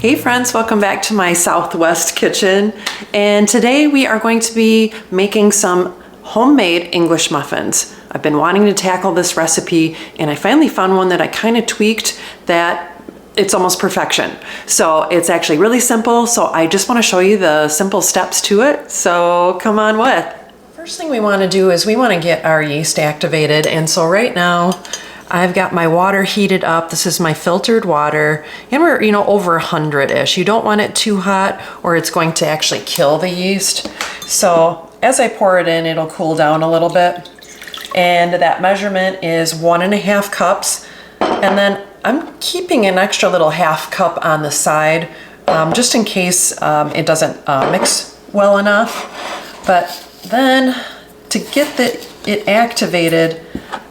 Hey friends, welcome back to my Southwest kitchen. And today we are going to be making some homemade English muffins. I've been wanting to tackle this recipe and I finally found one that I kind of tweaked that it's almost perfection. So it's actually really simple. So I just want to show you the simple steps to it. So come on with. First thing we want to do is we want to get our yeast activated. And so right now, I've got my water heated up. This is my filtered water, and we're, over 100-ish. You don't want it too hot or it's going to actually kill the yeast. So as I pour it in, it'll cool down a little bit. And that measurement is 1.5 cups. And then I'm keeping an extra little half cup on the side, just in case it doesn't mix well enough. But then to get it activated,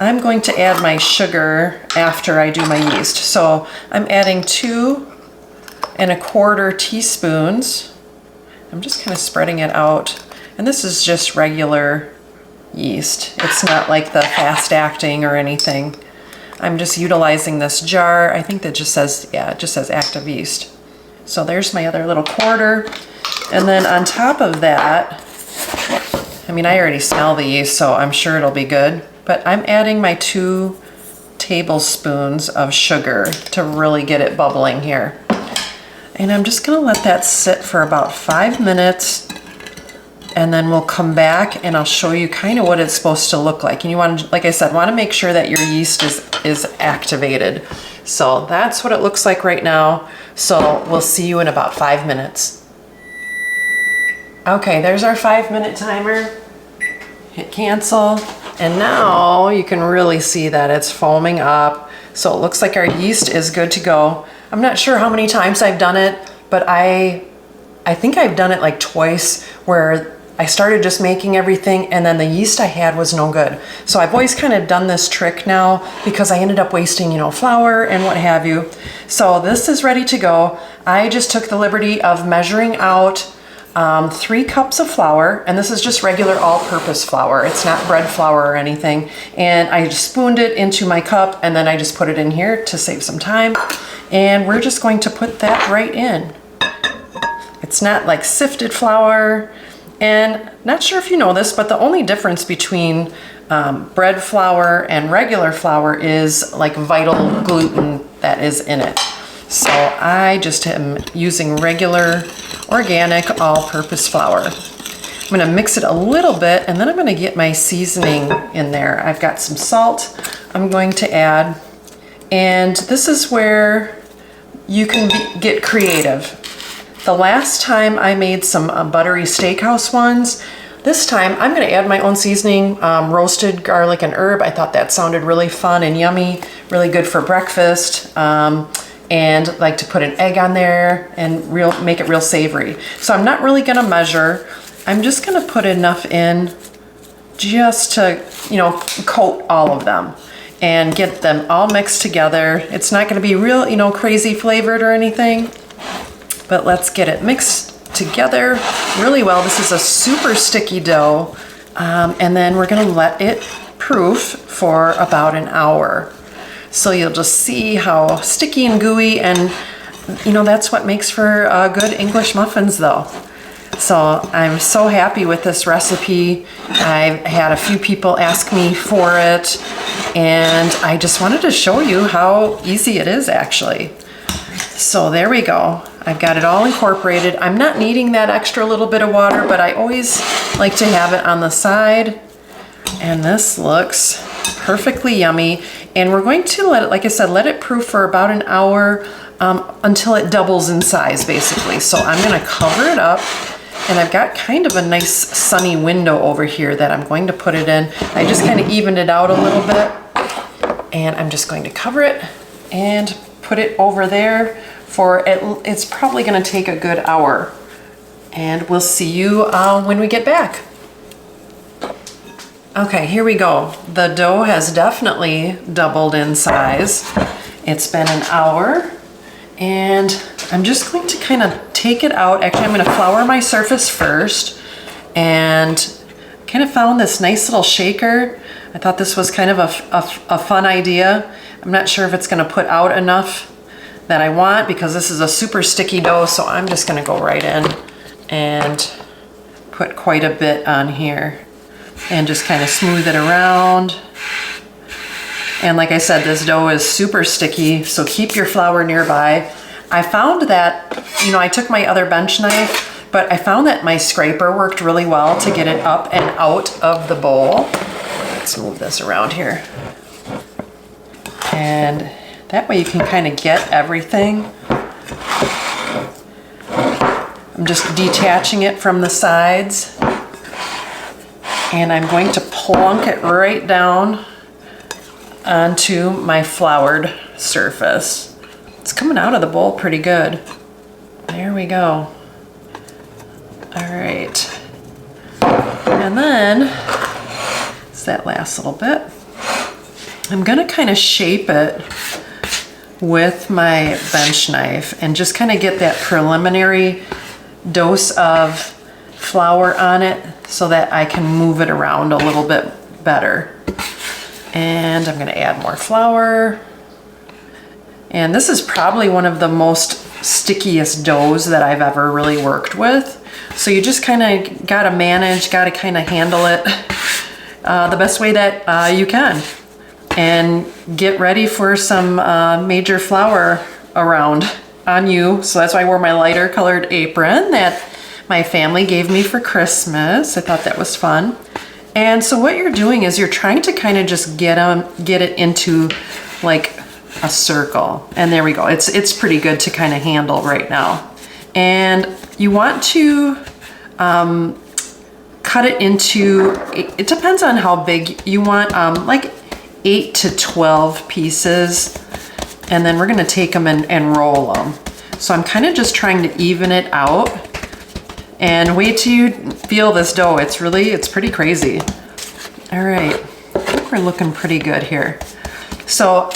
I'm going to add my sugar after I do my yeast. So I'm adding 2¼ teaspoons. I'm just kind of spreading it out. And this is just regular yeast. It's not like the fast acting or anything. I'm just utilizing this jar. I think that just says, it just says active yeast. So there's my other little quarter. And then on top of that, I already smell the yeast, so I'm sure it'll be good. But I'm adding my 2 tablespoons of sugar to really get it bubbling here. And I'm just gonna let that sit for about 5 minutes, and then we'll come back and I'll show you kind of what it's supposed to look like. And you want to, like I said, want to make sure that your yeast is activated. So that's what it looks like right now. So we'll see you in about 5 minutes. Okay, there's our 5-minute timer. Hit cancel. And now you can really see that it's foaming up. So it looks like our yeast is good to go. I'm not sure how many times I've done it, but I think I've done it like twice, where I started just making everything and then the yeast I had was no good. So I've always kind of done this trick now because I ended up wasting, flour and what have you. So this is ready to go. I just took the liberty of measuring out 3 cups of flour, and this is just regular all-purpose flour. It's not bread flour or anything. And I just spooned it into my cup, and then I just put it in here to save some time. And we're just going to put that right in. It's not like sifted flour. And not sure if you know this, but the only difference between bread flour and regular flour is like vital gluten that is in it. So I just am using regular organic all-purpose flour. I'm gonna mix it a little bit, and then I'm gonna get my seasoning in there. I've got some salt I'm going to add, and this is where you can get creative. The last time I made some buttery steakhouse ones. This time I'm gonna add my own seasoning, roasted garlic and herb. I thought that sounded really fun and yummy, really good for breakfast. And like to put an egg on there and make it real savory. So I'm not really gonna measure. I'm just gonna put enough in just to, coat all of them and get them all mixed together. It's not gonna be real, crazy flavored or anything, but let's get it mixed together really well. This is a super sticky dough. And then we're gonna let it proof for about an hour. So you'll just see how sticky and gooey, and that's what makes for good English muffins though. So I'm so happy with this recipe. I've had a few people ask me for it, and I just wanted to show you how easy it is actually. So there we go. I've got it all incorporated. I'm not needing that extra little bit of water, but I always like to have it on the side. And this looks perfectly yummy. And we're going to let it, like I said, let it proof for about an hour until it doubles in size, basically. So I'm gonna cover it up, and I've got kind of a nice sunny window over here that I'm going to put it in. I just kind of evened it out a little bit, and I'm just going to cover it and put it over there for, it's probably gonna take a good hour. And we'll see you when we get back. Okay, here we go. The dough has definitely doubled in size. It's been an hour, and I'm just going to kind of take it out. Actually, I'm going to flour my surface first, and kind of found this nice little shaker. I thought this was kind of a fun idea. I'm not sure if it's going to put out enough that I want because this is a super sticky dough, so I'm just gonna go right in and put quite a bit on here and just kind of smooth it around. And like I said, this dough is super sticky, so keep your flour nearby. I found that, you know, I took my other bench knife, but I found that my scraper worked really well to get it up and out of the bowl. Let's move this around here. And that way you can kind of get everything. I'm just detaching it from the sides. And I'm going to plunk it right down onto my floured surface. It's coming out of the bowl pretty good. There we go. All right. And then, it's that last little bit. I'm gonna kind of shape it with my bench knife and just kind of get that preliminary dose of flour on it so that I can move it around a little bit better. And I'm gonna add more flour. And this is probably one of the most stickiest doughs that I've ever really worked with. So you just kind of gotta manage, gotta kind of handle it the best way that you can. And get ready for some major flour around on you. So that's why I wore my lighter colored apron that my family gave me for Christmas. I thought that was fun. And so what you're doing is you're trying to kind of just get it into like a circle. And there we go. It's pretty good to kind of handle right now. And you want to cut it into, it depends on how big you want, like 8 to 12 pieces. And then we're gonna take them and roll them. So I'm kind of just trying to even it out. And wait till you feel this dough. It's pretty crazy. All right, I think we're looking pretty good here. So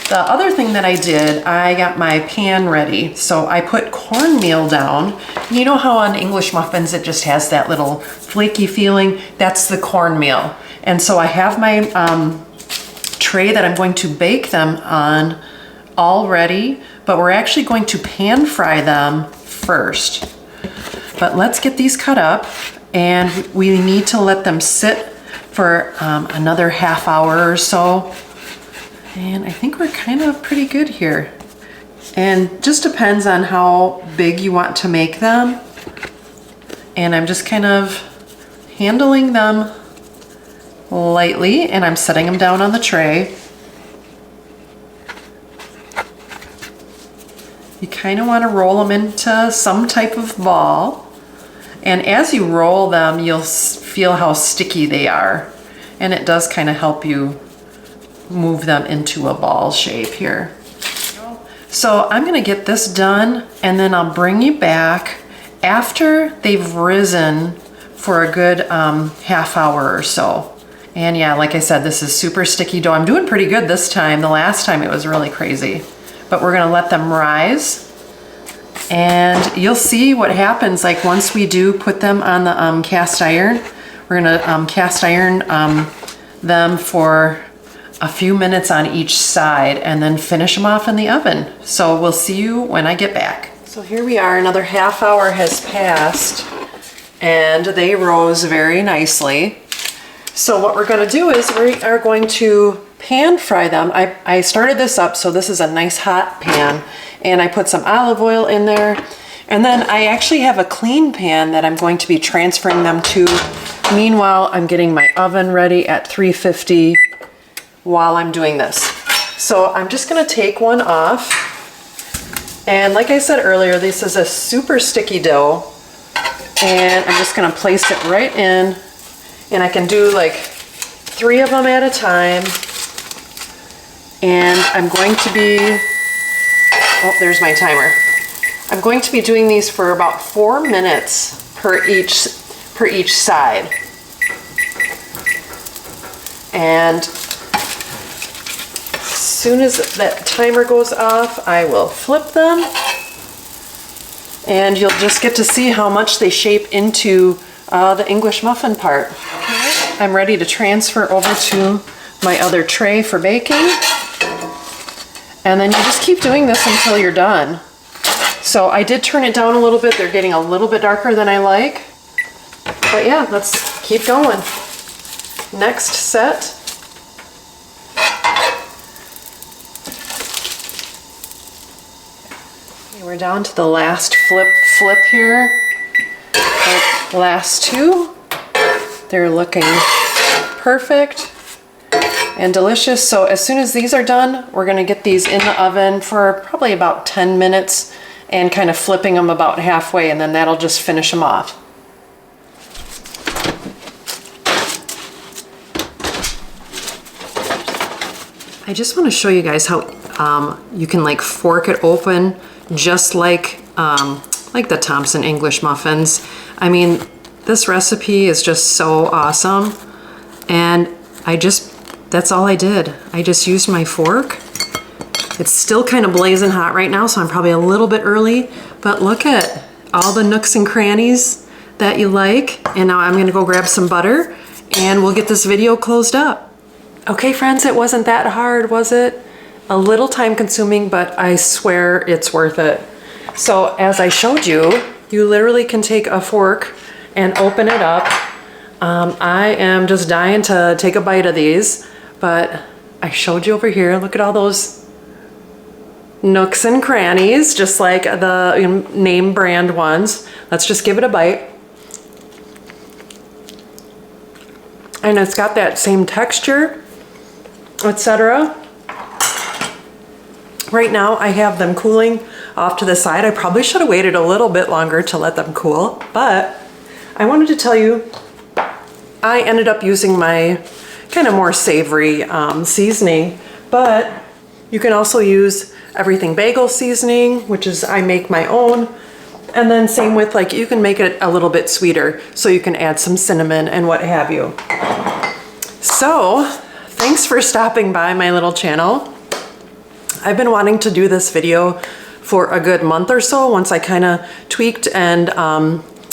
the other thing that I did, I got my pan ready. So I put cornmeal down. You know how on English muffins, it just has that little flaky feeling? That's the cornmeal. And so I have my tray that I'm going to bake them on all ready, but we're actually going to pan fry them first. But let's get these cut up, and we need to let them sit for another half hour or so. And I think we're kind of pretty good here. And just depends on how big you want to make them. And I'm just kind of handling them lightly, and I'm setting them down on the tray. You kind of want to roll them into some type of ball. And as you roll them, you'll feel how sticky they are. And it does kind of help you move them into a ball shape here. So I'm gonna get this done, and then I'll bring you back after they've risen for a good half hour or so. And yeah, like I said, this is super sticky dough. I'm doing pretty good this time. The last time it was really crazy. But we're gonna let them rise. And you'll see what happens like once we do put them on the cast iron. We're gonna cast iron them for a few minutes on each side and then finish them off in the oven. So we'll see you when I get back. So here we are, another half hour has passed and they rose very nicely. So what we're gonna do is we are going to pan fry them. I started this up, so this is a nice hot pan, and I put some olive oil in there. And then I actually have a clean pan that I'm going to be transferring them to. Meanwhile, I'm getting my oven ready at 350 while I'm doing this. So I'm just gonna take one off. And like I said earlier, this is a super sticky dough. And I'm just gonna place it right in. And I can do like 3 of them at a time. And I'm going to be, oh, there's my timer. I'm going to be doing these for about 4 minutes per each side. And as soon as that timer goes off, I will flip them. And you'll just get to see how much they shape into the English muffin part. I'm ready to transfer over to my other tray for baking. And then you just keep doing this until you're done. So I did turn it down a little bit. They're getting a little bit darker than I like. But yeah, let's keep going. Next set. Okay, we're down to the last flip here. The last two. They're looking perfect and delicious. So as soon as these are done, we're gonna get these in the oven for probably about 10 minutes and kind of flipping them about halfway, and then that'll just finish them off. I just want to show you guys how you can like fork it open just like the Thompson English muffins. I mean, this recipe is just so awesome, and that's all I did. I just used my fork. It's still kind of blazing hot right now, so I'm probably a little bit early, but look at all the nooks and crannies that you like. And now I'm gonna go grab some butter and we'll get this video closed up. Okay friends, it wasn't that hard, was it? A little time consuming, but I swear it's worth it. So as I showed you, you literally can take a fork and open it up. I am just dying to take a bite of these, but I showed you over here, look at all those nooks and crannies, just like the name brand ones. Let's just give it a bite. And it's got that same texture, etc. Right now I have them cooling off to the side. I probably should have waited a little bit longer to let them cool, but I wanted to tell you I ended up using my kind of more savory seasoning, but you can also use everything bagel seasoning, which is I make my own. And then same with like, you can make it a little bit sweeter, so you can add some cinnamon and what have you. So thanks for stopping by my little channel. I've been wanting to do this video for a good month or so once I kind of tweaked and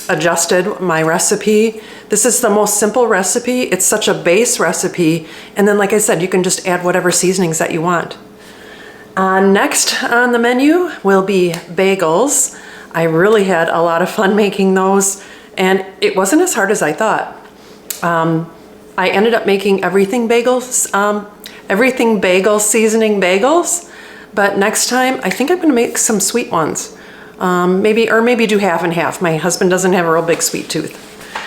adjusted my recipe. This is the most simple recipe. It's such a base recipe. And then like I said, you can just add whatever seasonings that you want. Next on the menu will be bagels. I really had a lot of fun making those, and it wasn't as hard as I thought. I ended up making everything bagel seasoning bagels, but next time I think I'm gonna make some sweet ones. Maybe do half and half. My husband doesn't have a real big sweet tooth.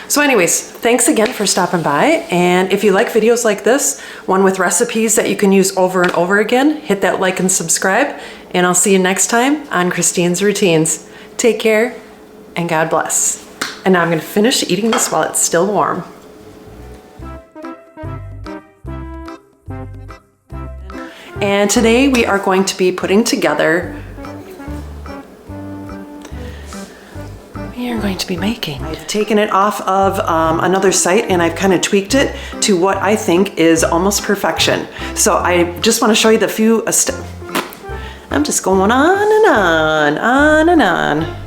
So anyways, thanks again for stopping by. And if you like videos like this, one with recipes that you can use over and over again, hit that like and subscribe. And I'll see you next time on Christine's Routines. Take care and God bless. And now I'm gonna finish eating this while it's still warm. And today we are going to be putting together making. I've taken it off of another site and I've kind of tweaked it to what I think is almost perfection. So I just want to show you the few I'm just going on and on and on.